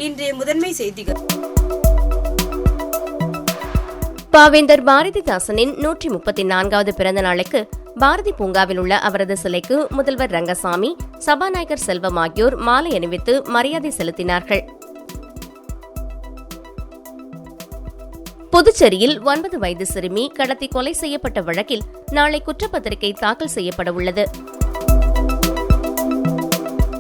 இன்றைய முதன்மை செய்திகள். பாவேந்தர் பாரதிதாசனின் 134வது பிறந்த நாளுக்கு பாரதி பூங்காவில் உள்ள அவரது சிலைக்கு முதல்வர் ரங்கசாமி, சபாநாயகர் செல்வம் ஆகியோர் மாலை அணிவித்து மரியாதை செலுத்தினார்கள். புதுச்சேரியில் 9 வயது சிறுமி கடத்தி கொலை செய்யப்பட்ட வழக்கில் நாளை குற்றப்பத்திரிகை தாக்கல் செய்யப்பட உள்ளது.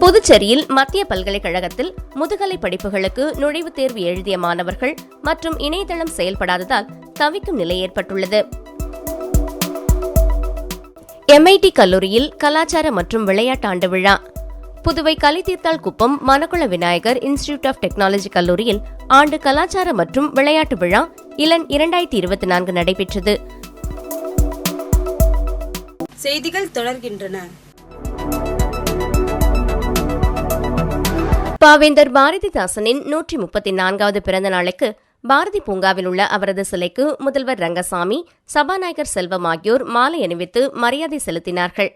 புதுச்சேரியில் மத்திய பல்கலைக்கழகத்தில் முதுகலை படிப்புகளுக்கு நுழைவுத் தேர்வு எழுதிய மாணவர்கள் மற்றும் இணையதளம் செயல்படாததால் தவிக்கும் நிலை ஏற்பட்டுள்ளது. MIT கல்லூரியில் கலாச்சார மற்றும் விளையாட்டு ஆண்டு விழா. Puduvai Kalitheerthalkuppam Manakula Vinayagar institute of technology கல்லூரியில் ஆண்டு கலாச்சார மற்றும் விளையாட்டு விழா இளன் 2024 நடைபெற்றது. செய்திகள் தொடர்கின்றன. பாவேந்தர் பாரதிதாசனின் 134வது பிறந்த நாளுக்கு பாரதி பூங்காவில் உள்ள அவரது சிலைக்கு முதல்வர் ரங்கசாமி, சபாநாயகர் செல்வம் ஆகியோர் மாலை அணிவித்து மரியாதை செலுத்தினார்கள்.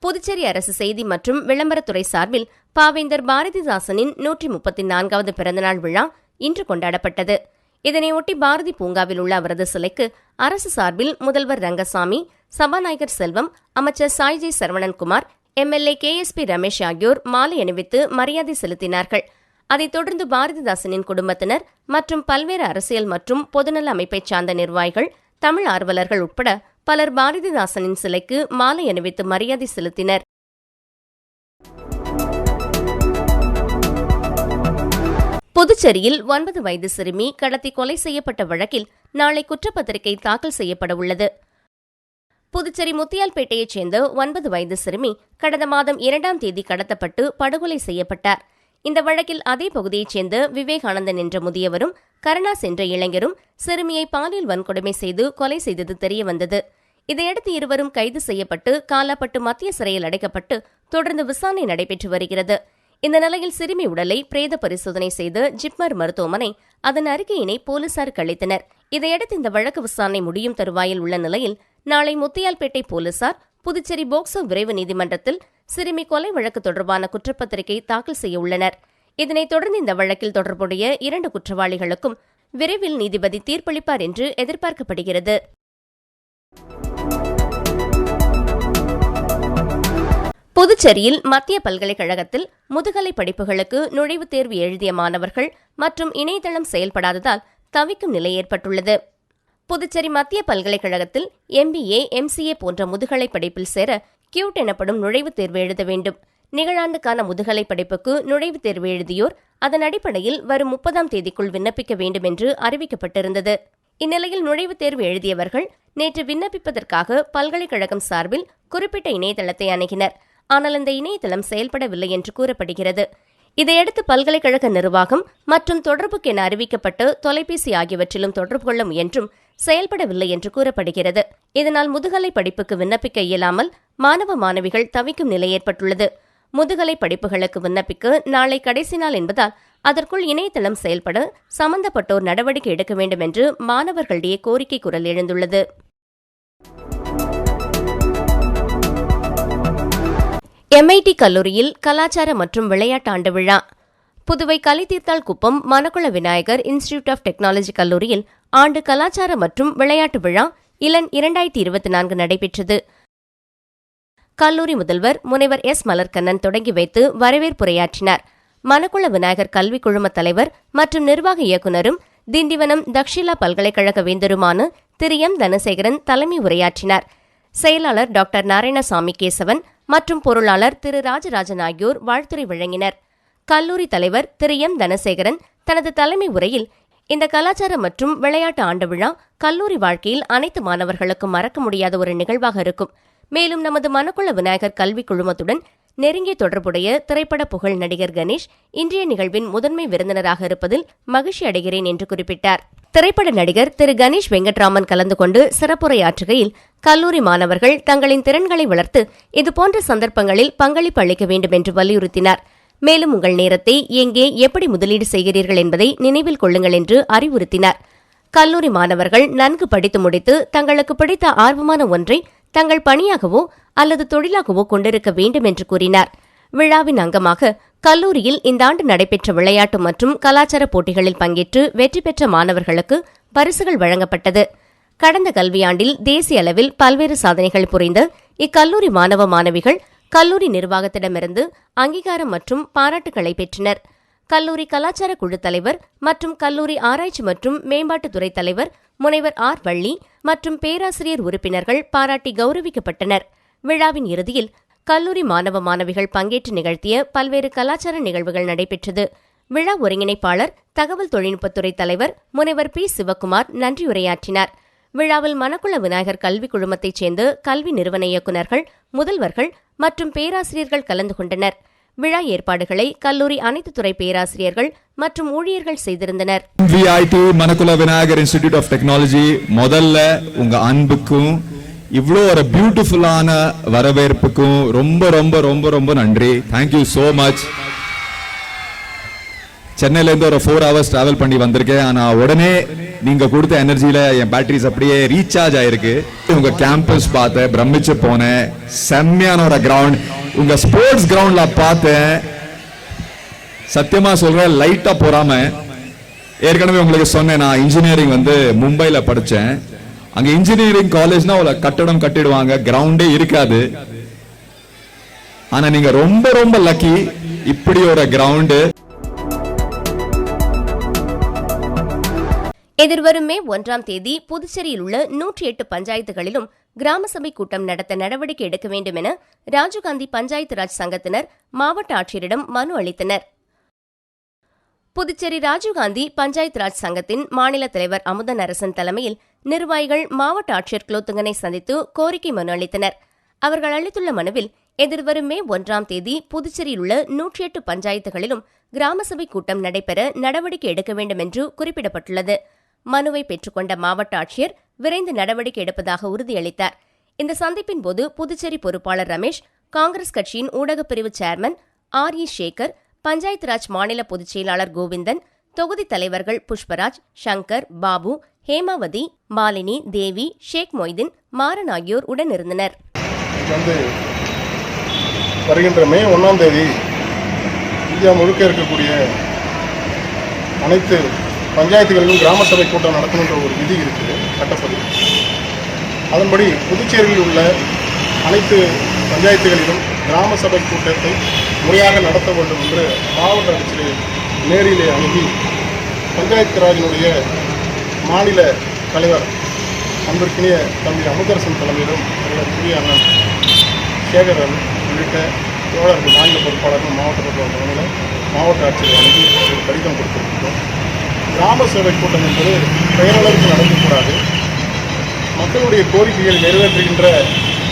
புதுச்சேரி அரசு செய்தி மற்றும் விளம்பரத்துறை சார்பில் பாவேந்தர் பாரதிதாசனின் 134வது பிறந்தநாள் விழா இன்று கொண்டாடப்பட்டது. இதனையொட்டி பாரதி பூங்காவில் உள்ள அவரது சிலைக்கு அரசு சார்பில் முதல்வர் ரங்கசாமி, சபாநாயகர் செல்வம், அமைச்சர் சாய்ஜி சரவணன்குமார், MLA KSP ரமேஷ் ஆகியோர் மாலை அணிவித்து மரியாதை செலுத்தினார்கள். அதைத் தொடர்ந்து பாரதிதாசனின் குடும்பத்தினர் மற்றும் பல்வேறு அரசியல் மற்றும் பொதுநல அமைப்பைச் சார்ந்த நிர்வாகிகள், தமிழ் ஆர்வலர்கள் உட்பட பலர் பாரதிதாசனின் சிலைக்கு மாலை அணிவித்து மரியாதை செலுத்தினர். புதுச்சேரியில் 9 வயது சிறுமி கடத்தி கொலை செய்யப்பட்ட வழக்கில் நாளை குற்றப்பத்திரிகை தாக்கல் செய்யப்பட உள்ளது. புதுச்சேரி முத்தியால்பேட்டையைச் சேர்ந்த 9 வயது சிறுமி கடந்த மாதம் 2ஆம் தேதி கடத்தப்பட்டு படுகொலை செய்யப்பட்டார். இந்த வழக்கில் அதே பகுதியைச் சேர்ந்த விவேகானந்தன் என்ற முதியவரும், கருணாஸ் என்ற இளைஞரும் சிறுமியை பாலியல் வன்கொடுமை செய்து கொலை செய்தது தெரியவந்தது. இதையடுத்து இருவரும் கைது செய்யப்பட்டு காலாப்பட்டு மத்திய சிறையில் அடைக்கப்பட்டு தொடர்ந்து விசாரணை நடைபெற்று வருகிறது. இந்த நிலையில் சிறுமி உடலை பிரேத பரிசோதனை செய்து ஜிப்மர் மருத்துவமனை அதன் அறிக்கையினை போலீசாருக்கு அளித்தனர். இதையடுத்து இந்த வழக்கு விசாரணை முடியும் தருவாயில் உள்ள நிலையில் நாளை முத்தியால்பேட்டை போலீசார் புதுச்சேரி போக்சோ விரைவு நீதிமன்றத்தில் சிறுமி கொலை வழக்கு தொடர்பான குற்றப்பத்திரிகை தாக்கல் செய்ய உள்ளனர். இதனைத் தொடர்ந்து இந்த வழக்கில் தொடர்புடைய 2 குற்றவாளிகளுக்கும் விரைவில் நீதிபதி தீர்ப்பளிப்பார் என்று எதிர்பார்க்கப்படுகிறது. புதுச்சேரியில் மத்திய பல்கலைக்கழகத்தில் முதுகலை படிப்புகளுக்கு நுழைவுத் தேர்வு எழுதிய மாணவர்கள் மற்றும் இணையதளம் செயல்படாததால் தவிக்கும் நிலை ஏற்பட்டுள்ளது. புதுச்சேரி மத்திய பல்கலைக்கழகத்தில் MBA, MCA போன்ற முதுகலை படிப்பில் சேர கியூட் எனப்படும் நுழைவுத் தேர்வு எழுத வேண்டும். நிகழாண்டுக்கான முதுகலை படிப்புக்கு நுழைவுத் தேர்வு எழுதியோர் அதன் அடிப்படையில் வரும் 30ஆம் தேதிக்குள் விண்ணப்பிக்க வேண்டும் என்று அறிவிக்கப்பட்டிருந்தது. இந்நிலையில் நுழைவுத் தேர்வு எழுதியவர்கள் நேற்று விண்ணப்பிப்பதற்காக பல்கலைக்கழகம் சார்பில் குறிப்பிட்ட இணையதளத்தை அணுகினர். ஆனால் இந்த இணையதளம் செயல்படவில்லை என்று கூறப்படுகிறது. இதையடுத்து பல்கலைக்கழக நிர்வாகம் மற்றும் தொடர்புக்கு என அறிவிக்கப்பட்ட தொலைபேசி ஆகியவற்றிலும் தொடர்பு கொள்ள முயன்றும் செயல்படவில்லை என்று கூறப்படுகிறது. இதனால் முதுகலை படிப்புக்கு விண்ணப்பிக்க இயலாமல் மாணவ மாணவிகள் தவிக்கும் நிலை ஏற்பட்டுள்ளது. முதுகலை படிப்புகளுக்கு விண்ணப்பிக்க நாளை கடைசி நாள் என்பதால் அதற்குள் இணையதளம் செயல்பட சம்பந்தப்பட்டோர் நடவடிக்கை எடுக்க வேண்டும் என்று மாணவர்களிடையே கோரிக்கை குரல் எழுந்துள்ளது. MIT கல்லூரியில் கலாச்சார மற்றும் விளையாட்டு ஆண்டு விழா. Puduvai Kalitheerthalkuppam Manakula Vinayagar institute of technology கல்லூரியில் ஆண்டு கலாச்சார மற்றும் விளையாட்டு விழா இளன் 2024 நடைபெற்றது. கல்லூரி முதல்வர் முனைவர் S. மலர்கண்ணன் தொடங்கி வைத்து வரவேற்புரையாற்றினார். மணக்குள விநாயகர் கல்விக் குழும தலைவர் மற்றும் நிர்வாக இயக்குநரும் திண்டிவனம் தக்ஷிலா பல்கலைக்கழக வேந்தருமான திரு M. தனசேகரன் தலைமை உரையாற்றினார். செயலாளர் டாக்டர் நாராயணசாமி கேசவன் மற்றும் பொருளாளர் திரு ராஜராஜன் ஆகியோர் வாழ்த்துரை வழங்கினர். கல்லூரி தலைவர் திரு M. தனசேகரன் தனது தலைமை உரையில் இந்த கலாச்சார மற்றும் விளையாட்டு ஆண்டு விழா கல்லூரி வாழ்க்கையில் அனைத்து மாணவர்களுக்கும் மறக்க முடியாத ஒரு நிகழ்வாக இருக்கும். மேலும் நமது மணக்குள விநாயகர் கல்விக் குழுமத்துடன் நெருங்கிய தொடர்புடைய திரைப்பட புகழ் நடிகர் கணேஷ் இன்றைய நிகழ்வின் முதன்மை விருந்தினராக இருப்பதில் மகிழ்ச்சி அடைகிறேன் என்று குறிப்பிட்டார். திரைப்பட நடிகர் திரு கணேஷ் வெங்கட்ராமன் கலந்து கொண்டு சிறப்புரையாற்றுகையில் கல்லூரி மாணவர்கள் தங்களின் திறன்களை வளர்த்து இதுபோன்ற சந்தர்ப்பங்களில் பங்களிப்பு அளிக்க வேண்டும் என்று வலியுறுத்தினார். மேலும் உங்கள் நேரத்தை எங்கே எப்படி முதலீடு செய்கிறீர்கள் என்பதை நினைவில் கொள்ளுங்கள் என்று அறிவுறுத்தினார். கல்லூரி மாணவர்கள் நன்கு படித்து முடித்து தங்களுக்கு பிடித்த ஆர்வமான ஒன்றை தங்கள் பணியாகவோ அல்லது தொழிலாகவோ கொண்டிருக்க வேண்டும் என்று கூறினார். விழாவின் அங்கமாக கல்லூரியில் இந்த ஆண்டு நடைபெற்ற விளையாட்டு மற்றும் கலாச்சார போட்டிகளில் பங்கேற்று வெற்றி பெற்ற மாணவர்களுக்கு பரிசுகள் வழங்கப்பட்டது. கடந்த கல்வியாண்டில் தேசிய அளவில் பல்வேறு சாதனைகள் புரிந்த இக்கல்லூரி மாணவ மாணவிகள் கல்லூரி நிர்வாகத்திடமிருந்து அங்கீகாரம் மற்றும் பாராட்டுகளை பெற்றனர். கல்லூரி கலாச்சார குழு தலைவர் மற்றும் கல்லூரி ஆராய்ச்சி மற்றும் மேம்பாட்டுத்துறை தலைவர் முனைவர் ஆர். வள்ளி மற்றும் பேராசிரியர் உறுப்பினர்கள் பாராட்டி கௌரவிக்கப்பட்டனர். விழாவின் இறுதியில் கல்லூரி மாணவ மாணவிகள் பங்கேற்று நிகழ்த்திய பல்வேறு கலாச்சார நிகழ்வுகள் நடைபெற்றது. விழா ஒருங்கிணைப்பாளர் தகவல் தொழில்நுட்பத்துறை தலைவர் முனைவர் பி. சிவக்குமார் நன்றியுரையாற்றினார். விழாவில் மணக்குள விநாயகர் கல்விக் குழுமத்தைச் சேர்ந்த கல்வி நிறுவன இயக்குநர்கள், முதல்வர்கள் மற்றும் பேராசிரியர்கள் கலந்து கொண்டனர். விழா ஏற்பாடுகளை கல்லூரி அனைத்து துறை பேராசிரியர்கள் மற்றும் ஊழியர்கள் செய்திருந்தனர். MVIT Manakula Vinayagar institute of technology, முதல்ல உங்க அன்புக்கும் இவ்வளோ ஒரு பியூட்டிஃபுல்லான வரவேற்புக்கும் ரொம்ப ரொம்ப ரொம்ப ரொம்ப நன்றி. Thank you so much. சென்னையிலேருந்து ஒரு 4 hours டிராவல் பண்ணி வந்திருக்கேன். ஆனால் உடனே நீங்க கொடுத்த எனர்ஜியில என் பேட்டரிஸ் அப்படியே ரீசார்ஜ் ஆயிருக்கு. உங்க கேம்பஸ் பார்த்தேன், பிரமிச்சு போனேன். செம்மையான ஒரு கிரவுண்ட், உங்க ஸ்போர்ட்ஸ் கிரவுண்ட்ல பார்த்தேன். சத்தியமா சொல்றேன், லைட்டா போறாம. ஏற்கனவே உங்களுக்கு சொன்னேன், நான் இன்ஜினியரிங் மும்பைல படிச்சேன். அங்க இன்ஜினியரிங் காலேஜ்னா ஒரு கட்டடம் கட்டிடுவாங்க, கிரவுண்டே இருக்காது. ஆனா நீங்க ரொம்ப ரொம்ப லக்கி, இப்படி ஒரு கிரவுண்டு. எதிர்வரும் மே 1 புதுச்சேரியில் உள்ள 108 பஞ்சாயத்துகளிலும் கிராம சபை கூட்டம் நடத்த நடவடிக்கை எடுக்க வேண்டும் என ராஜீவ்காந்தி பஞ்சாயத்து ராஜ் சங்கத்தினர் மாவட்ட ஆட்சியரிடம் மனு அளித்தனர். புதுச்சேரி ராஜீவ்காந்தி பஞ்சாயத்து ராஜ் சங்கத்தின் மாநில தலைவர் அமுதன் அரசன் தலைமையில் நிர்வாகிகள் மாவட்ட ஆட்சியர் குலோத்துங்கனை சந்தித்து கோரிக்கை மனு அளித்தனர். அவர்கள் அளித்துள்ள மனுவில் எதிர்வரும் மே 1 புதுச்சேரியில் உள்ள 108 பஞ்சாயத்துகளிலும் கிராம சபை கூட்டம் நடைபெற நடவடிக்கை எடுக்க வேண்டும் என்று குறிப்பிடப்பட்டுள்ளது. மனுவை பெற்றுக்கொண்ட மாவட்ட ஆட்சியர் விரைந்து நடவடிக்கை எடுப்பதாக உறுதியளித்தார். இந்த சந்திப்பின் போது புதுச்சேரி பொறுப்பாளர் ரமேஷ், காங்கிரஸ் கட்சியின் ஊடகப் பிரிவு சேர்மன் R.E. சேகர், பஞ்சாயத்து ராஜ் மாநில பொதுச் செயலாளர் கோவிந்தன், தொகுதி தலைவர்கள் புஷ்பராஜ், சங்கர், பாபு, ஹேமாவதி, மாலினி, தேவி, ஷேக் மொய்தீன், மாறன் ஆகியோர் உடனிருந்தனர். வருகின்ற மே 1 இந்தியா முழுக்க இருக்கக்கூடிய அனைத்து பஞ்சாயத்துகளிலும் கிராம சபை கூட்டம் நடத்தணுன்ற ஒரு விதி இருக்குது, சட்டப்படி. அதன்படி புதுச்சேரியில் உள்ள அனைத்து பஞ்சாயத்துகளிலும் கிராம சபை கூட்டத்தை முறையாக நடத்த வேண்டும் என்று மாவட்ட ஆட்சியரை நேரிலே அணுகி பஞ்சாயத்து ராஜினுடைய மாநில தலைவர் அன்பிற்கினிய தம்பி அமுதரசன் தலைமையிலும் புதிய அண்ணன் சேகரன் உள்ளிட்ட தோழர்கள், மாநில பொறுப்பாளர்கள், மாவட்ட பொறுப்பாளர் தலைமையில் மாவட்ட ஆட்சியரை அணுகி ஒரு கடிதம் கொடுத்திருக்கிறோம். கிராம சபை கூட்டம் என்பது பெயரளவுக்கு நடக்கக்கூடாது. மக்களுடைய கோரிக்கைகளை நிறைவேற்றுகின்ற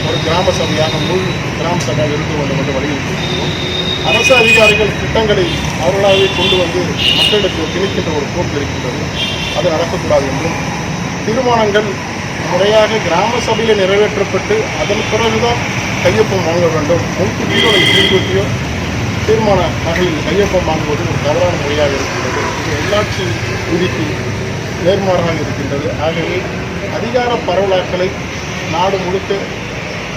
ஒரு கிராம சபையாக முழு கிராம சபையாக இருக்க வேண்டும் என்று வலியுறுத்தியிருக்கிறோம். அரசு அதிகாரிகள் திட்டங்களை அவர்களாகவே கொண்டு மக்களுக்கு திணிக்கின்ற ஒரு போக்கு இருக்கின்றது. அது நடக்கக்கூடாது என்றும், தீர்மானங்கள் முறையாக கிராம சபையில் நிறைவேற்றப்பட்டு அதன் பிறகுதான் கையொப்பம் வாங்க வேண்டும். முன்கூட்டியோ முன்கூட்டியோ தீர்மான நகலில் கையொப்பம் வாங்குவது ஒரு தவறான முறையாக இருக்கின்றது. இது உள்ளாட்சி விதிக்கு நேர்மாறாக இருக்கின்றது. ஆகவே அதிகார பரவலாக்களை நாடு முழுக்க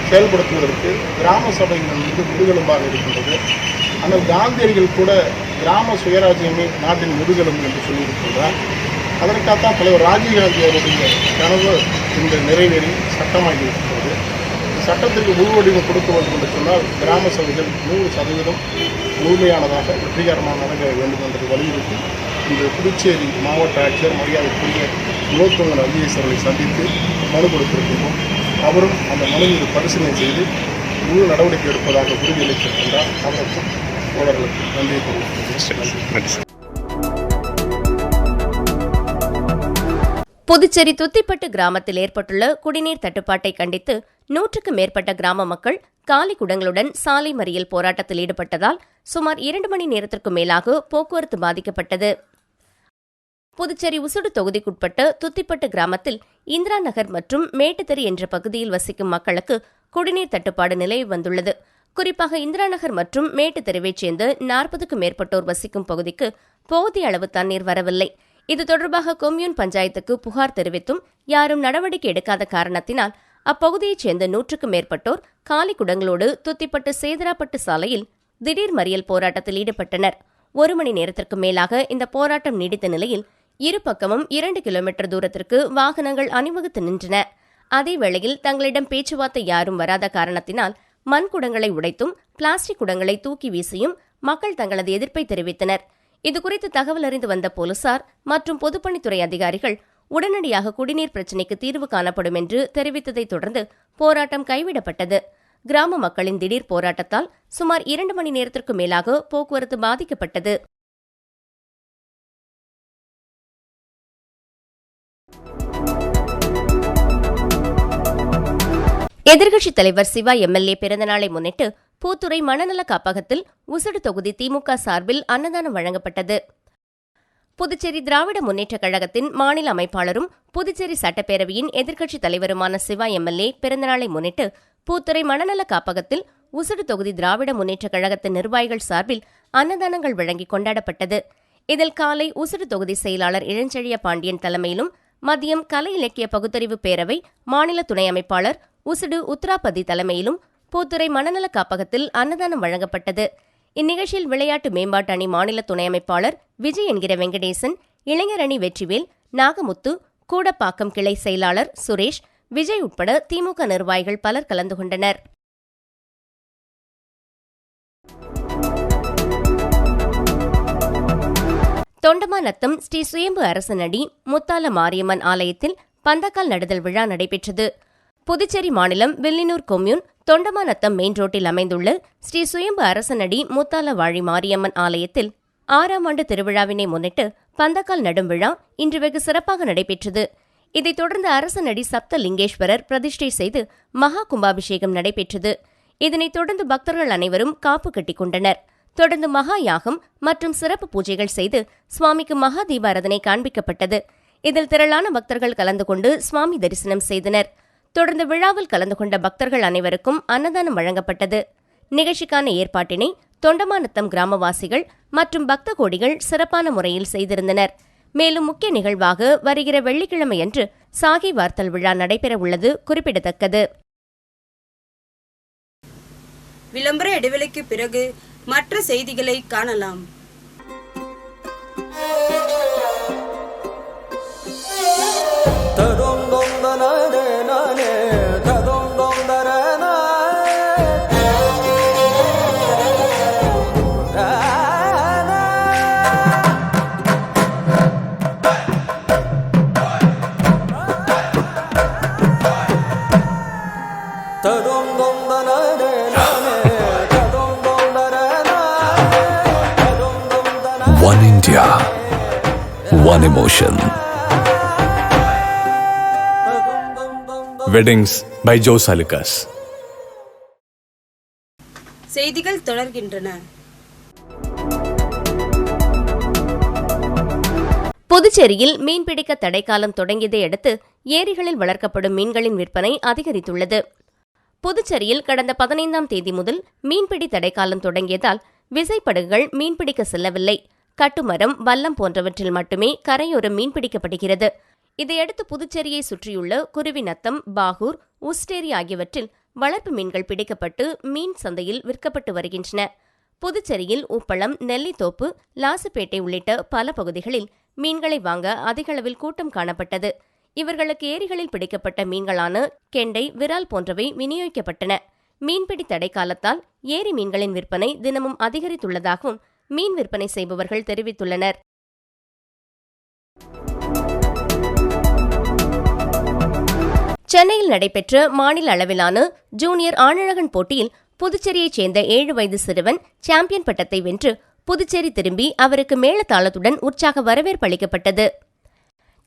செயல்படுத்துவதற்கு கிராம சபைகள் முதுகெலும்பாக இருக்கின்றது. ஆனால் காந்தியடிகள் கூட கிராம சுயராஜ்யமே நாட்டின் முதுகெலும்பு என்று சொல்லியிருக்கின்றார். அதற்காகத்தான் தலைவர் ராஜீவ்காந்தி அவருடைய கனவு இன்று நிறைவேறி சட்டமாகி இருக்கின்றது. சட்டத்திற்கு உள்வடிவம் கொடுக்க வேண்டும் என்று சொன்னால் கிராம சபைகள் 100% முழுமையானதாக வெற்றிகரமாக நடக்க வேண்டும் என்பதை வலியுறுத்தி இன்று புதுச்சேரி மாவட்ட ஆட்சியர் மரியாதைக்குரிய குலோத்துங்கன் IAS அவர்களை சந்தித்து மனு கொடுத்திருக்கின்றோம். அவரும் அந்த மனு மீது பரிசீலனை செய்து முழு நடவடிக்கை எடுப்பதாக உறுதியளித்திருக்கின்றார். அவருக்கும் தோழர்களுக்கு நன்றியை தெரிவித்துள்ளேன். புதுச்சேரி துத்திப்பட்டு கிராமத்தில் ஏற்பட்டுள்ள குடிநீர் தட்டுப்பாட்டை கண்டித்து 100க்கும் மேற்பட்ட கிராம மக்கள் காலி குடங்களுடன் சாலை மறியல் போராட்டத்தில் ஈடுபட்டதால் சுமார் 2 மணி நேரத்திற்கும் மேலாக போக்குவரத்து பாதிக்கப்பட்டது. புதுச்சேரி உசுடு தொகுதிக்குட்பட்ட துத்திப்பட்டு கிராமத்தில் இந்திரா நகர் மற்றும் மேட்டுத்தெரு என்ற பகுதியில் வசிக்கும் மக்களுக்கு குடிநீர் தட்டுப்பாடு நிலவி வந்துள்ளது. குறிப்பாக இந்திரா நகர் மற்றும் மேட்டுத்தெருவைச் சேர்ந்த 40க்கும் மேற்பட்டோர் வசிக்கும் பகுதிக்கு போதிய அளவு தண்ணீர் வரவில்லை. இது தொடர்பாக கொம்யூன் பஞ்சாயத்துக்கு புகார் தெரிவித்தும் யாரும் நடவடிக்கை எடுக்காத காரணத்தினால் அப்பகுதியைச் சேர்ந்த 100க்கும் மேற்பட்டோர் காலி குடங்களோடு துத்திப்பட்டு சேதராப்பட்டு சாலையில் திடீர் மறியல் போராட்டத்தில் ஈடுபட்டனர். 1 மணி நேரத்திற்கு மேலாக இந்த போராட்டம் நீடித்த நிலையில் இரு பக்கமும் 2 கிலோமீட்டர் தூரத்திற்கு வாகனங்கள் அணிவகுத்து நின்றன. அதே வேளையில் தங்களிடம் பேச்சுவார்த்தை யாரும் வராத காரணத்தினால் மண் குடங்களை உடைத்தும் பிளாஸ்டிக் குடங்களை தூக்கி வீசியும் மக்கள் தங்களது எதிர்ப்பை தெரிவித்தனர். இதுகுறித்து தகவல் அறிந்து வந்த போலீசார் மற்றும் பொதுப்பணித்துறை அதிகாரிகள் உடனடியாக குடிநீர் பிரச்சினைக்கு தீர்வு காணப்படும் என்று தெரிவித்ததைத் தொடர்ந்து போராட்டம் கைவிடப்பட்டது. கிராம மக்களின் திடீர் போராட்டத்தால் சுமார் 2 மணி நேரத்திற்கு மேலாக போக்குவரத்து பாதிக்கப்பட்டது. எதிர்க்கட்சித் தலைவர் சிவா எம்எல்ஏ பிறந்தநாளை முன்னிட்டு பூத்துறை மனநல காப்பகத்தில் உசடு தொகுதி திமுக சார்பில் அன்னதானம் வழங்கப்பட்டது. புதுச்சேரி திராவிட முன்னேற்றக் கழகத்தின் மாநில அமைப்பாளரும் புதுச்சேரி சட்டப்பேரவையின் எதிர்க்கட்சித் தலைவருமான சிவா எம்எல்ஏ பிறந்தநாளை முன்னிட்டு பூத்துறை மனநல காப்பகத்தில் உசடு தொகுதி திராவிட முன்னேற்றக் கழகத்தின் நிர்வாகிகள் சார்பில் அன்னதானங்கள் வழங்கி கொண்டாடப்பட்டது. இதில் காலை உசடு தொகுதி செயலாளர் இளஞ்செழிய பாண்டியன் தலைமையிலும் மதியம் கலை இலக்கிய பகுத்தறிவு பேரவை மாநில துணை அமைப்பாளர் உசுடு உத்ராபதி தலைமையிலும் பூத்துறை மனநல காப்பகத்தில் அன்னதானம் வழங்கப்பட்டது. இந்நிகழ்ச்சியில் விளையாட்டு மேம்பாட்டு அணி மாநில துணை அமைப்பாளர் விஜய் என்கிற வெங்கடேசன், இளைஞர் அணி வெற்றிவேல், நாகமுத்து, கூடப்பாக்கம் கிளை செயலாளர் சுரேஷ், விஜய் உட்பட திமுக நிர்வாகிகள் பலர் கலந்து கொண்டனர். தொண்டமாநத்தம் ஸ்ரீ சுயம்பு அரசனடி முத்தால மாரியம்மன் ஆலயத்தில் பந்தக்கால் நடுதல் விழா நடைபெற்றது. புதுச்சேரி மாநிலம் வில்லியனூர் கொம்யூன் தொண்டமாநத்தம் மெயின் ரோட்டில் அமைந்துள்ள ஸ்ரீ சுயம்பு அரசனடி முத்தால வாழி மாரியம்மன் ஆலயத்தில் 6ஆம் ஆண்டு திருவிழாவினை முன்னிட்டு பந்தக்கால் நடும் விழா இன்று வெகு சிறப்பாக நடைபெற்றது. இதைத் தொடர்ந்து அரசனடி சப்த லிங்கேஸ்வரர் பிரதிஷ்டை செய்து மகா கும்பாபிஷேகம் நடைபெற்றது. இதனைத் தொடர்ந்து பக்தர்கள் அனைவரும் காப்பு கட்டிக் கொண்டனர். தொடர்ந்து மகா யாகம் மற்றும் சிறப்பு பூஜைகள் செய்து சுவாமிக்கு மகா தீபாராதனை காண்பிக்கப்பட்டது. இதில் திரளான பக்தர்கள் கலந்து கொண்டு சுவாமி தரிசனம் செய்தனர். தொடர்ந்து விழாவில் கலந்து கொண்ட பக்தர்கள் அனைவருக்கும் அன்னதானம் வழங்கப்பட்டது. நிகழ்ச்சிக்கான ஏற்பாட்டினை தொண்டமாநத்தம் கிராமவாசிகள் மற்றும் பக்த கோடிகள் சிறப்பான முறையில் செய்திருந்தனர். மேலும் முக்கிய நிகழ்வாக வருகிற வெள்ளிக்கிழமையன்று சாகி வார்த்தல் விழா நடைபெறவுள்ளது குறிப்பிடத்தக்கது. விளம்பர இடைவெளிக்கு பிறகு மற்ற செய்திகளை காணலாம். One India, one emotion. Weddings by Joe Salikas. செய்திகள் தொடர்கின்றன. புதுச்சேரியில் மீன்பிடிக்க தடைக்காலம் தொடங்கியதை அடுத்து ஏரிகளில் வளர்க்கப்படும் மீன்களின் விற்பனை அதிகரித்துள்ளது. புதுச்சேரியில் கடந்த 15ஆம் தேதி முதல் மீன்பிடி தடைக்காலம் தொடங்கியதால் விசைப்படகுகள் மீன்பிடிக்க செல்லவில்லை. கட்டுமரம், வல்லம் போன்றவற்றில் மட்டுமே கரையோரம் மீன்பிடிக்கப்படுகிறது. இதையடுத்து புதுச்சேரியை சுற்றியுள்ள குருவிநத்தம், பாகூர், உஸ்டேரி ஆகியவற்றில் வளர்ப்பு மீன்கள் பிடிக்கப்பட்டு மீன் சந்தையில் விற்கப்பட்டு வருகின்றன. புதுச்சேரியில் உப்பளம், நெல்லித்தோப்பு, லாசுப்பேட்டை உள்ளிட்ட பல பகுதிகளில் மீன்களை வாங்க அதிகளவில் கூட்டம் காணப்பட்டது. இவர்களுக்கு ஏரிகளில் பிடிக்கப்பட்ட மீன்களான கெண்டை, விரால் போன்றவை விநியோகிக்கப்பட்டன. மீன்பிடி தடை காலத்தால் ஏரி மீன்களின் விற்பனை தினமும் அதிகரித்துள்ளதாகவும் மீன் விற்பனை செய்பவர்கள் தெரிவித்துள்ளனர். சென்னையில் நடைபெற்ற மாநில அளவிலான ஜூனியர் ஆணழகன் போட்டியில் புதுச்சேரியைச் சேர்ந்த 7 வயது சிறுவன் சாம்பியன் பட்டத்தை வென்று புதுச்சேரி திரும்பி அவருக்கு மேளதாளத்துடன் உற்சாக வரவேற்பு அளிக்கப்பட்டது.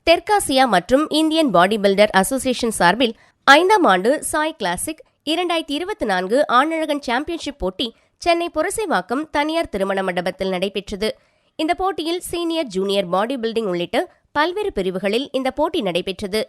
தெற்காசியா மற்றும் இந்தியன் பாடி பில்டர் அசோசியேஷன் சார்பில் 5ஆம் ஆண்டு சாய் கிளாசிக் 2024 ஆணழகன் சாம்பியன்ஷிப் போட்டி சென்னை புரசைவாக்கம் தனியார் திருமண மண்டபத்தில் நடைபெற்றது. இந்த போட்டியில் சீனியர், ஜூனியர் பாடி பில்டிங் உள்ளிட்ட பல்வேறு பிரிவுகளில் இந்த போட்டி நடைபெற்றது.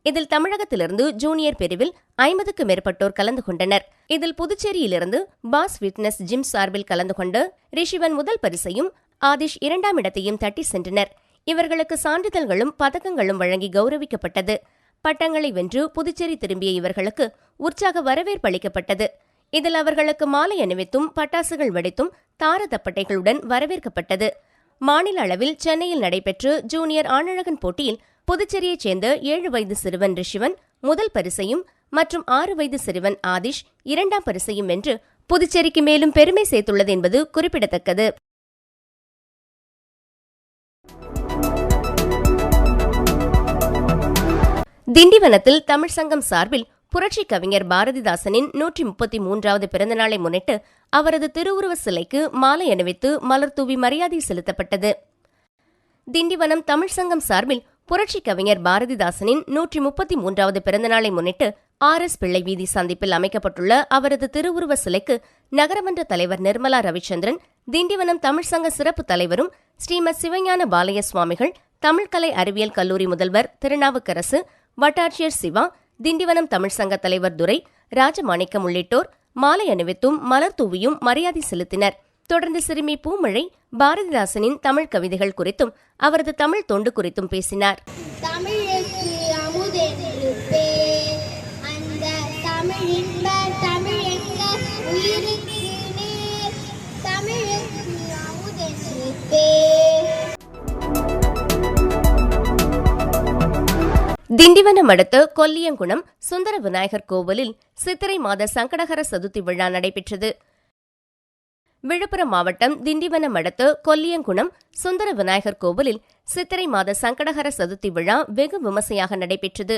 இதில் தமிழகத்திலிருந்து ஜூனியர் பிரிவில் 50க்கும் மேற்பட்டோர் கலந்து கொண்டனர். இதில் புதுச்சேரியிலிருந்து பாஸ் ஃபிட்னஸ் ஜிம் சார்பில் கலந்து கொண்ட ரிஷிவன் முதல் பரிசையும் ஆதிஷ் 2ஆம் இடத்தையும் தட்டி சென்றனர். இவர்களுக்கு சான்றிதழ்களும் பதக்கங்களும் வழங்கி கௌரவிக்கப்பட்டது. பட்டங்களை வென்று புதுச்சேரி திரும்பிய இவர்களுக்கு உற்சாக வரவேற்பு அளிக்கப்பட்டது. இதில் அவர்களுக்கு மாலை அணிவித்தும் பட்டாசுகள் வெடித்தும் தாரதப்பட்டைகளுடன் வரவேற்கப்பட்டது. மாநில அளவில் சென்னையில் நடைபெற்ற ஜூனியர் ஆணழகன் போட்டியில் புதுச்சேரியைச் சேர்ந்த 7 வயது சிறுவன் ரிஷிவன் முதல் பரிசையும் மற்றும் 6 வயது சிறுவன் ஆதிஷ் 2ஆம் பரிசையும் வென்று புதுச்சேரிக்கு மேலும் பெருமை சேர்த்துள்ளது என்பது குறிப்பிடத்தக்கது. திண்டிவனத்தில் தமிழ் சங்கம் சார்பில் புரட்சி கவிஞர் பாரதிதாசனின் 133வது பிறந்தநாளை முன்னிட்டு அவரது திருவுருவ சிலைக்கு மாலை அணிவித்து மலர்தூவி மரியாதை செலுத்தப்பட்டது. திண்டிவனம் தமிழ் சங்கம் சார்பில் புரட்சி கவிஞர் பாரதிதாசனின் 133வது பிறந்தநாளை முன்னிட்டு RS பிள்ளை வீதி சந்திப்பில் அமைக்கப்பட்டுள்ள அவரது திருவுருவ சிலைக்கு நகரமன்ற தலைவர் நிர்மலா ரவிச்சந்திரன், திண்டிவனம் தமிழ் சங்க சிறப்பு தலைவரும் ஸ்ரீமத் சிவஞான பாலய சுவாமிகள், தமிழ்கலை அறிவியல் கல்லூரி முதல்வர் திருநாவுக்கரசு, வட்டாட்சியர் சிவா, திண்டிவனம் தமிழ் சங்க தலைவர் துரை, ராஜமாணிக்கம் உள்ளிட்டோர் மாலை அணிவித்தும் மலர் தூவியும் மரியாதை செலுத்தினர். தொடர்ந்து சிறுமி பூமழை பாரதிதாசனின் தமிழ் கவிதைகள் குறித்தும் அவரது தமிழ் தொண்டு குறித்தும் பேசினார். திண்டிவனம் அடுத்த கொல்லியங்குளம் சுந்தர விநாயகர் கோவிலில் சித்திரை மாத சங்கடஹர சதுர்த்தி விழா நடைபெற்றது. விழுப்புரம் மாவட்டம் திண்டிவனம் அடுத்த கொல்லியங்குளம் சுந்தர விநாயகர் கோவிலில் சித்திரை மாத சங்கடஹர சதுர்த்தி விழா வெகு விமர்சையாக நடைபெற்றது.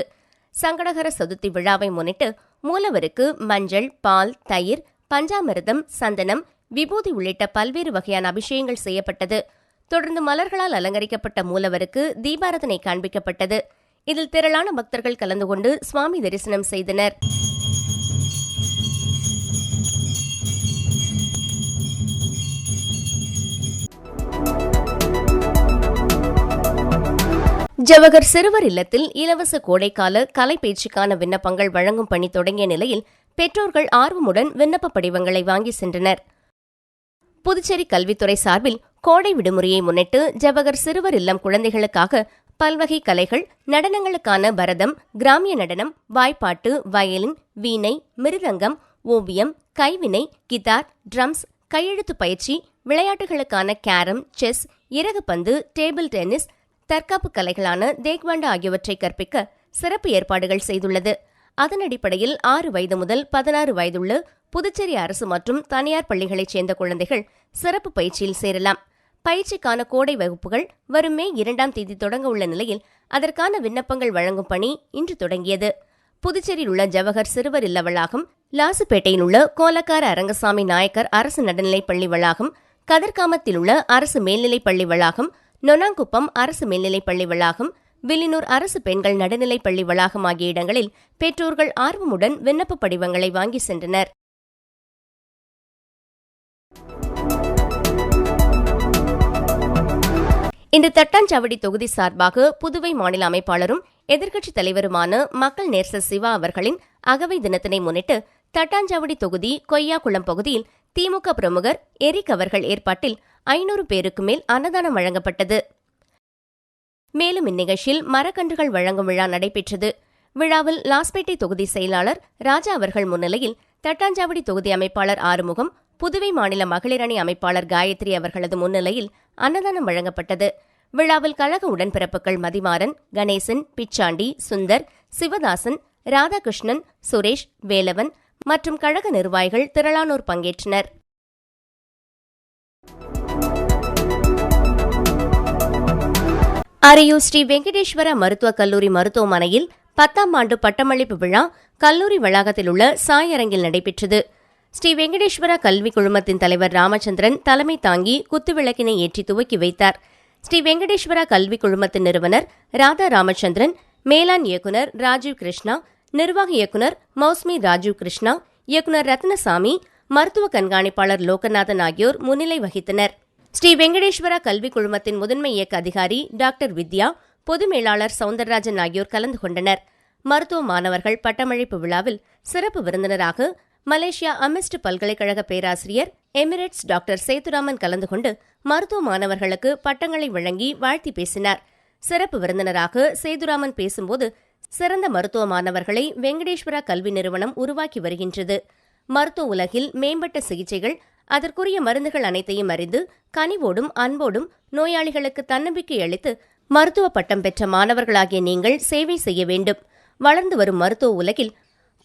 சங்கடஹர சதுர்த்தி விழாவை முன்னிட்டு மூலவருக்கு மஞ்சள், பால், தயிர், பஞ்சாமிர்தம், சந்தனம், விபூதி உள்ளிட்ட பல்வேறு வகையான அபிஷேகங்கள் செய்யப்பட்டது. தொடர்ந்து மலர்களால் அலங்கரிக்கப்பட்ட மூலவருக்கு தீபாராதனை காண்பிக்கப்பட்டது. இதில் திரளான பக்தர்கள் கலந்து கொண்டு சுவாமி தரிசனம் செய்தனர். ஜவஹர் சிறுவர் இல்லத்தில் இலவச கோடைக்கால கலை பயிற்சிக்கான விண்ணப்பங்கள் வழங்கும் பணி தொடங்கிய நிலையில் பெற்றோர்கள் ஆர்வமுடன் விண்ணப்ப படிவங்களை வாங்கி சென்றனர். புதுச்சேரி கல்வித்துறை சார்பில் கோடை விடுமுறையை முன்னிட்டு ஜவஹர் சிறுவர் இல்லம் குழந்தைகளுக்காக பல்வகை கலைகள், நடனங்களுக்கான பரதம், கிராமிய நடனம், வாய்ப்பாட்டு, வயலின், வீணை, மிருதங்கம், ஓவியம், கைவினை, கிதார், ட்ரம்ஸ், கையெழுத்து பயிற்சி, விளையாட்டுகளுக்கான கேரம், செஸ், இறகுப்பந்து, டேபிள் டென்னிஸ், தற்காப்பு கலைகளான தேக்வாண்டா ஆகியவற்றை கற்பிக்க சிறப்பு ஏற்பாடுகள் செய்துள்ளது. அதன் அடிப்படையில் 6 வயது முதல் 16 வயதுள்ள புதுச்சேரி அரசு மற்றும் தனியார் பள்ளிகளைச் சேர்ந்த குழந்தைகள் சிறப்பு பயிற்சியில் சேரலாம். பயிற்சிக்கான கோடை வகுப்புகள் வரும் மே 2ஆம் தேதி தொடங்க உள்ள நிலையில் அதற்கான விண்ணப்பங்கள் வழங்கும் பணி இன்று தொடங்கியது. புதுச்சேரியில் உள்ள ஜவஹர் சிறுவர் இல்ல வளாகம், லாசுப்பேட்டையில் உள்ள கோலக்கார அரங்கசாமி நாயக்கர் அரசு நடுநிலைப் பள்ளி வளாகம், கதிர்காமத்தில் உள்ள அரசு மேல்நிலைப் பள்ளி வளாகம், நொனாங்குப்பம் அரசு மேல்நிலைப் பள்ளி வளாகம், வில்லினூர் அரசு பெண்கள் நடுநிலைப் பள்ளி வளாகம் ஆகிய இடங்களில் பெற்றோர்கள் ஆர்வமுடன் விண்ணப்ப படிவங்களை வாங்கி சென்றனர். இன்று தட்டாஞ்சாவடி தொகுதி சார்பாக புதுவை மாநில அமைப்பாளரும் எதிர்க்கட்சித் தலைவருமான மக்கள் நேசர் சிவா அவர்களின் அகவை தினத்தினை முன்னிட்டு தட்டாஞ்சாவடி தொகுதி கொய்யாக்குளம் பகுதியில் திமுக பிரமுகர் எரிக் அவர்கள் ஏற்பாட்டில் 500 பேருக்கு மேல் அன்னதானம் வழங்கப்பட்டது. மேலும் இந்நிகழ்ச்சியில் மரக்கன்றுகள் வழங்கும் விழா நடைபெற்றது. விழாவில் லாஸ்பேட்டை தொகுதி செயலாளர் ராஜா அவர்கள் முன்னிலையில் தட்டாஞ்சாவடி தொகுதி அமைப்பாளர் ஆறுமுகம், புதுவை மாநில மகளிர் அணி அமைப்பாளர் காயத்ரி அவர்களது முன்னிலையில் அன்னதானம் வழங்கப்பட்டது. விழாவில் கழக உடன்பிறப்புகள் மதிமாறன், கணேசன், பிச்சாண்டி, சுந்தர், சிவதாசன், ராதாகிருஷ்ணன், சுரேஷ், வேலவன் மற்றும் கழக நிர்வாகிகள் திரளானோர் பங்கேற்றனர். அரியூர் ஸ்ரீ வெங்கடேஸ்வர மருத்துவக் கல்லூரி மருத்துவமனையில் 10ஆம் ஆண்டு பட்டமளிப்பு விழா கல்லூரி வளாகத்தில் உள்ள சாயரங்கில் நடைபெற்றது. ஸ்ரீ வெங்கடேஸ்வர கல்வி குழுமத்தின் தலைவர் ராமச்சந்திரன் தலைமை தாங்கி குத்துவிளக்கினை ஏற்றி துவக்கி வைத்தார். ஸ்ரீ வெங்கடேஸ்வர கல்வி குழுமத்தின் நிறுவனர் ராதா ராமச்சந்திரன், மேலாண் இயக்குநர் ராஜீவ் கிருஷ்ணா, நிர்வாக இயக்குநர் மௌஸ்மி ராஜீவ் கிருஷ்ணா, இயக்குநர் ரத்னசாமி, மருத்துவ கண்காணிப்பாளர் லோகநாதன் ஆகியோர் முன்னிலை வகித்தனர். ஸ்ரீ வெங்கடேஸ்வர கல்வி குழுமத்தின் முதன்மை இயக்க அதிகாரி டாக்டர் வித்யா, பொது மேலாளர் சவுந்தரராஜன் ஆகியோர் கலந்து கொண்டனர். மருத்துவ மாணவர்கள் பட்டமளிப்பு விழாவில் சிறப்பு விருந்தினராக மலேசியா அமிஸ்ட் பல்கலைக்கழக பேராசிரியர் எமிரேட்ஸ் டாக்டர் சேதுராமன் கலந்து கொண்டு மருத்துவ மாணவர்களுக்கு பட்டங்களை வழங்கி வாழ்த்தி பேசினார். சிறப்பு விருந்தினராக சேதுராமன் பேசும்போது, சிறந்த மருத்துவ மாணவர்களை வெங்கடேஸ்வரா கல்வி நிறுவனம் உருவாக்கி வருகின்றது. மருத்துவ உலகில் மேம்பட்ட சிகிச்சைகள், அதற்குரிய மருந்துகள் அனைத்தையும் அறிந்து கனிவோடும் அன்போடும் நோயாளிகளுக்கு தன்னம்பிக்கை அளித்து மருத்துவ பட்டம் பெற்ற மாணவர்களாகிய நீங்கள் சேவை செய்ய வேண்டும். வளர்ந்து வரும் மருத்துவ உலகில்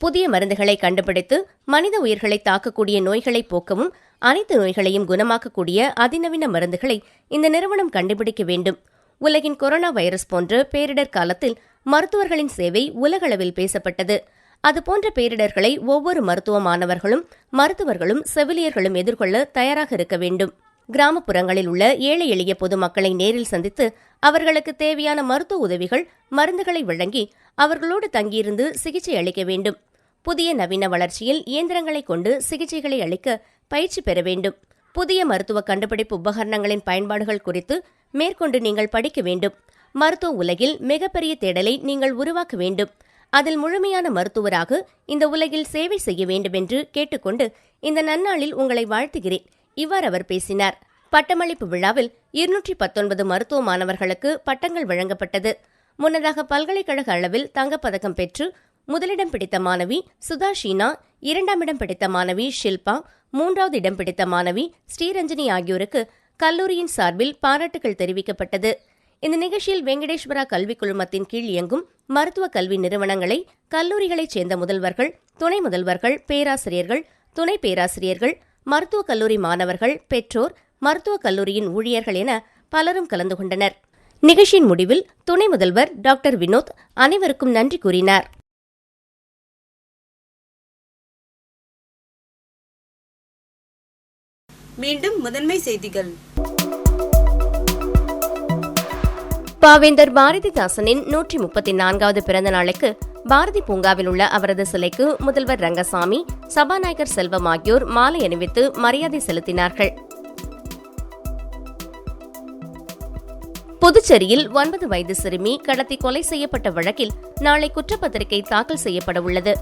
புதிய மருந்துகளை கண்டுபிடித்து மனித உயிர்களை தாக்கக்கூடிய நோய்களை போக்கவும் அனைத்து நோய்களையும் குணமாக்கக்கூடிய அதிநவீன மருந்துகளை இந்த நிறுவனம் கண்டுபிடிக்க வேண்டும். உலகின் கொரோனா வைரஸ் போன்ற பேரிடர் காலத்தில் மருத்துவர்களின் சேவை உலகளவில் பேசப்பட்டது. அதுபோன்ற பேரிடர்களை ஒவ்வொரு மருத்துவ மாணவர்களும் மருத்துவர்களும் செவிலியர்களும் எதிர்கொள்ள தயாராக இருக்க வேண்டும். கிராமப்புறங்களில் உள்ள ஏழை எளிய பொதுமக்களை நேரில் சந்தித்து அவர்களுக்கு தேவையான மருத்துவ உதவிகள், மருந்துகளை வழங்கி அவர்களோடு தங்கியிருந்து சிகிச்சை அளிக்க வேண்டும். புதிய நவீன வளர்ச்சியில் இயந்திரங்களை கொண்டு சிகிச்சைகளை அளிக்க பயிற்சி பெற வேண்டும். புதிய மருத்துவ கண்டுபிடிப்பு உபகரணங்களின் பயன்பாடுகள் குறித்து மேற்கொண்டு நீங்கள் படிக்க வேண்டும். மருத்துவ உலகில் மிகப்பெரிய தேடலை நீங்கள் உருவாக்க வேண்டும். அதில் முழுமையான மருத்துவராக இந்த உலகில் சேவை செய்ய வேண்டும் என்று கேட்டுக்கொண்டு இந்த நன்னாளில் உங்களை வாழ்த்துகிறேன். இவ்வாறு அவர் பேசினார். பட்டமளிப்பு விழாவில் 219 மருத்துவ மாணவர்களுக்கு பட்டங்கள் வழங்கப்பட்டது. முன்னதாக பல்கலைக்கழக அளவில் தங்கப்பதக்கம் பெற்று முதலிடம் பிடித்த மாணவி சுதா ஷீனா, 2ஆம் இடம் பிடித்த மாணவி ஷில்பா, 3வது இடம் பிடித்த மாணவி ஸ்ரீரஞ்சனி ஆகியோருக்கு கல்லூரியின் சார்பில் பாராட்டுகள் தெரிவிக்கப்பட்டது. இந்த நிகழ்ச்சியில் வெங்கடேஸ்வரா கல்விக் குழுமத்தின் கீழ் இயங்கும் மருத்துவ கல்வி நிறுவனங்களை, கல்லூரிகளைச் சேர்ந்த முதல்வர்கள், துணை முதல்வர்கள், பேராசிரியர்கள், துணை பேராசிரியர்கள், மருத்துவக் கல்லூரி மாணவர்கள், பெற்றோர், மருத்துவக் கல்லூரியின் ஊழியர்கள் என பலரும் கலந்து கொண்டனர். நிகழ்ச்சியின் முடிவில் துணை முதல்வர் டாக்டர் வினோத் அனைவருக்கும் நன்றி கூறினார். மீண்டும் முதன்மை செய்திகள். பாவேந்தர் பாரதிதாசனின் 134வது பிறந்த நாளுக்கு பாரதி பூங்காவில் உள்ள அவரது சிலைக்கு முதல்வர் ரங்கசாமி, சபாநாயகர் செல்வம் ஆகியோர் மாலை அணிவித்து மரியாதை செலுத்தினார்கள். புதுச்சேரியில் 9 வயது சிறுமி கடத்தி கொலை செய்யப்பட்ட வழக்கில் நாளை குற்றப்பத்திரிகை தாக்கல் செய்யப்பட உள்ளது.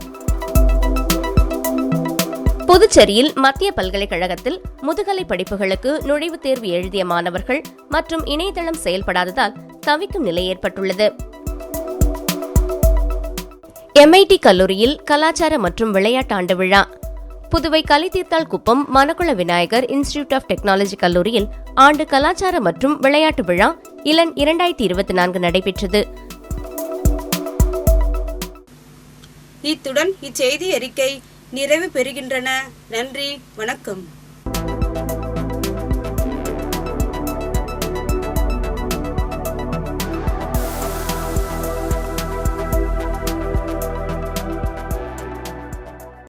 புதுச்சேரியில் மத்திய பல்கலைக்கழகத்தில் முதுகலை படிப்புகளுக்கு நுழைவுத் தேர்வு எழுதிய மாணவர்கள் மற்றும் இணையதளம் செயல்படாததால் தவிக்கும் நிலை ஏற்பட்டுள்ளது. MIT கல்லூரியில் கலாச்சார மற்றும் விளையாட்டு ஆண்டு விழா. Puduvai Kalitheerthalkuppam Manakula Vinayagar institute of technology கல்லூரியில் ஆண்டு கலாச்சார மற்றும் விளையாட்டு விழா இளன் 2024 நடைபெற்றது. இத்துடன் இச்செய்தி அறிக்கை நிறைவு பெறுகின்றன. நன்றி, வணக்கம்.